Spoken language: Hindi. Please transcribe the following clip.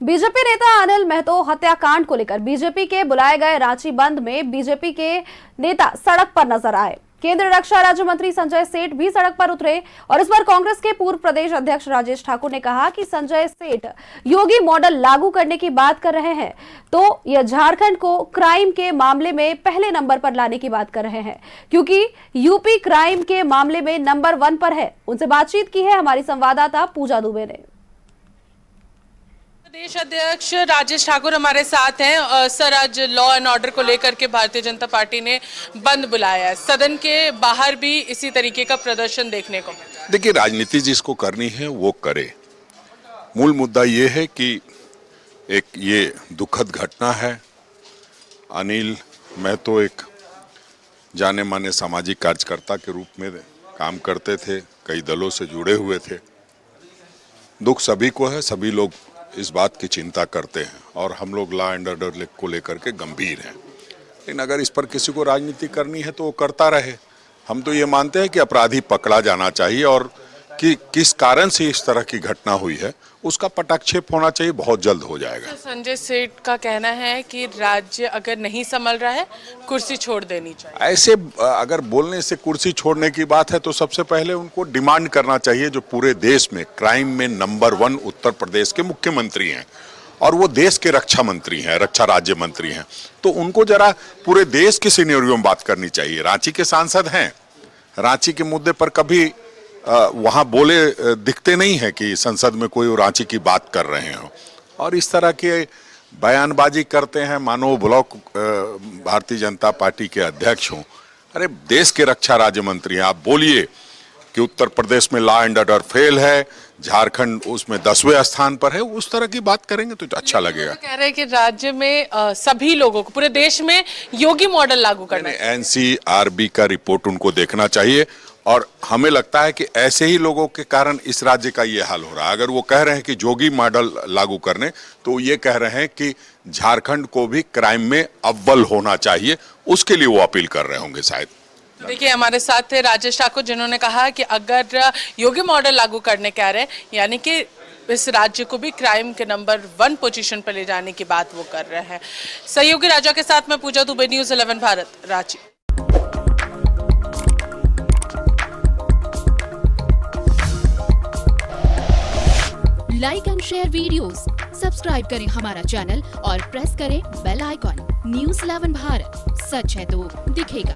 बीजेपी नेता अनिल महतो हत्याकांड को लेकर बीजेपी के बुलाए गए रांची बंद में बीजेपी के नेता सड़क पर नजर आए। केंद्रीय रक्षा राज्य मंत्री संजय सेठ भी सड़क पर उतरे और इस पर कांग्रेस के पूर्व प्रदेश अध्यक्ष राजेश ठाकुर ने कहा कि संजय सेठ योगी मॉडल लागू करने की बात कर रहे हैं तो यह झारखंड को क्राइम के मामले में पहले नंबर पर लाने की बात कर रहे हैं, क्योंकि यूपी क्राइम के मामले में नंबर 1 पर है। उनसे बातचीत की है हमारी संवाददाता पूजा दुबे ने। प्रदेश अध्यक्ष राजेश ठाकुर हमारे साथ हैं। सर, आज लॉ एंड ऑर्डर को लेकर के भारतीय जनता पार्टी ने बंद बुलाया है। सदन के बाहर भी इसी तरीके का प्रदर्शन देखने को मिला। देखिए, राजनीति जिसको करनी है वो करे। मूल मुद्दा ये है कि एक ये दुखद घटना है। अनिल महतो एक जाने माने सामाजिक कार्यकर्ता के रूप में काम करते थे, कई दलों से जुड़े हुए थे। दुख सभी को है, सभी लोग इस बात की चिंता करते हैं और हम लोग लॉ एंड ऑर्डर को लेकर के गंभीर हैं। लेकिन अगर इस पर किसी को राजनीति करनी है तो वो करता रहे। हम तो ये मानते हैं कि अपराधी पकड़ा जाना चाहिए और कि किस कारण से इस तरह की घटना हुई है उसका पटाक्षेप होना चाहिए, बहुत जल्द हो जाएगा। संजय सेठ का कहना है कि राज्य अगर नहीं संभल रहा है कुर्सी छोड़ देनी चाहिए। ऐसे अगर बोलने से कुर्सी छोड़ने की बात है तो सबसे पहले उनको डिमांड करना चाहिए। जो पूरे देश में क्राइम में नंबर 1 उत्तर प्रदेश के मुख्यमंत्री हैं और वो देश के रक्षा मंत्री हैं, रक्षा राज्य मंत्री हैं, तो उनको जरा पूरे देश के सिनेरियो में बात करनी चाहिए। रांची के सांसद हैं, रांची के मुद्दे पर कभी वहाँ बोले दिखते नहीं है कि संसद में कोई रांची की बात कर रहे हो और इस तरह के बयानबाजी करते हैं मानो ब्लॉक भारतीय जनता पार्टी के अध्यक्ष हों। अरे, देश के रक्षा राज्य मंत्री हैं, आप बोलिए कि उत्तर प्रदेश में लॉ एंड ऑर्डर फेल है, झारखंड उसमें 10वें स्थान पर है, उस तरह की बात करेंगे तो अच्छा लगेगा। कह रहे हैं कि राज्य में सभी लोगों को, पूरे देश में योगी मॉडल लागू करना है। एनसीआरबी का रिपोर्ट उनको देखना चाहिए और हमें लगता है कि ऐसे ही लोगों के कारण इस राज्य का ये हाल हो रहा है। अगर वो कह रहे हैं कि योगी मॉडल लागू करने, तो ये कह रहे हैं कि झारखंड को भी क्राइम में अव्वल होना चाहिए, उसके लिए वो अपील कर रहे होंगे शायद। देखिए, हमारे साथ थे राजेश ठाकुर, जिन्होंने कहा कि अगर योगी मॉडल लागू करने कह रहे हैं, यानी कि इस राज्य को भी क्राइम के नंबर 1 पोजीशन पर ले जाने की बात वो कर रहे हैं। सहयोगी राजा के साथ मैं Puja Dubey, news 11 Bharat, Ranchi. Like and share videos, subscribe करें हमारा चैनल और प्रेस करें बेल आइकॉन। न्यूज़ 11 भारत, सच है तो दिखेगा।